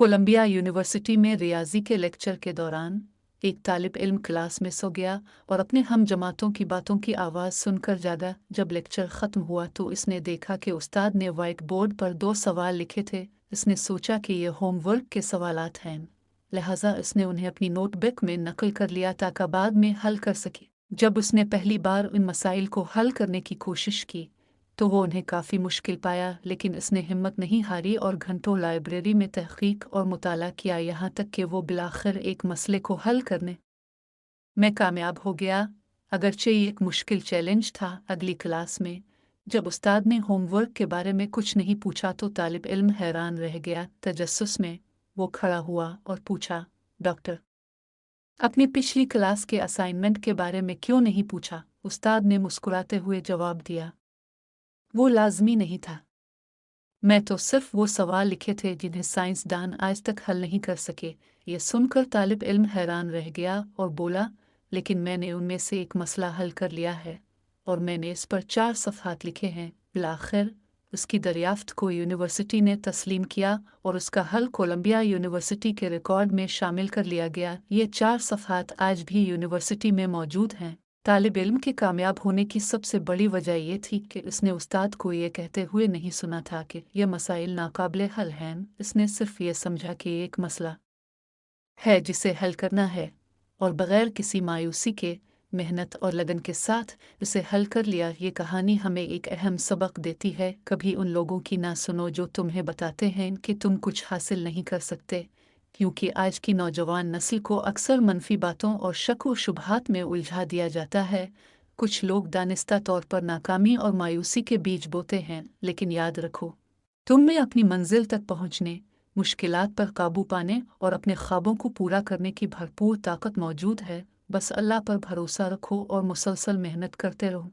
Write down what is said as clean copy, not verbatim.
Colombia university में रियाजी के lecture के दौरान एक तालिब इल्म क्लास में सो गया और अपने हम जमातों की बातों की आवाज़ सुनकर जागा। जब लेक्चर ख़त्म हुआ तो इसने देखा कि उस्ताद ने वाइट बोर्ड पर 2 सवाल लिखे थे। इसने सोचा कि ये होमवर्क के सवालात हैं, लिहाजा इसने उन्हें अपनी नोटबुक में नकल कर लिया ताकि बाद में हल कर सके। जब उसने पहली बार उन मसाइल को हल करने की कोशिश की तो वो उन्हें काफ़ी मुश्किल पाया, लेकिन इसने हिम्मत नहीं हारी और घंटों लाइब्रेरी में तहकीक और मुताला किया, यहाँ तक कि वो बिलाखिर एक मसले को हल करने में कामयाब हो गया, अगरचे ये एक मुश्किल चैलेंज था। अगली क्लास में जब उस्ताद ने होमवर्क के बारे में कुछ नहीं पूछा तो तालिब इल्म हैरान रह गया। तजस्सुस में वो खड़ा हुआ और पूछा, डॉक्टर, अपनी पिछली क्लास के असाइनमेंट के बारे में क्यों नहीं पूछा? उस्ताद ने मुस्कुराते हुए जवाब दिया, वो लाजमी नहीं था। मैं तो सिर्फ वो सवाल लिखे थे जिन्हें साइंसदान आज तक हल नहीं कर सके। ये सुनकर तालिब इल्म हैरान रह गया और बोला, लेकिन मैंने उनमें से एक मसला हल कर लिया है और मैंने इस पर 4 सफ़हात लिखे हैं। बिलाखिर उसकी दरियाफ्त को यूनिवर्सिटी ने तस्लीम किया और उसका हल कोलंबिया यूनिवर्सिटी के रिकॉर्ड में शामिल कर लिया गया। ये 4 सफ़हात आज भी यूनिवर्सिटी में मौजूद हैं। तालिब इल्म के कामयाब होने की सबसे बड़ी वजह यह थी कि उसने उस्ताद को ये कहते हुए नहीं सुना था कि यह मसाइल नाकाबिले हल हैं। इसने सिर्फ ये समझा कि एक मसला है जिसे हल करना है और बग़ैर किसी मायूसी के मेहनत और लगन के साथ इसे हल कर लिया। ये कहानी हमें एक अहम सबक देती है, कभी उन लोगों की ना सुनो जो तुम्हें बताते हैं कि तुम कुछ हासिल नहीं कर सकते, क्योंकि आज की नौजवान नस्ल को अक्सर मनफी बातों और शक व शुबहात में उलझा दिया जाता है। कुछ लोग दानिस्ता तौर पर नाकामी और मायूसी के बीज बोते हैं, लेकिन याद रखो, तुम में अपनी मंजिल तक पहुंचने, मुश्किलात पर काबू पाने और अपने ख्वाबों को पूरा करने की भरपूर ताकत मौजूद है। बस अल्लाह पर भरोसा रखो और मुसलसल मेहनत करते रहो।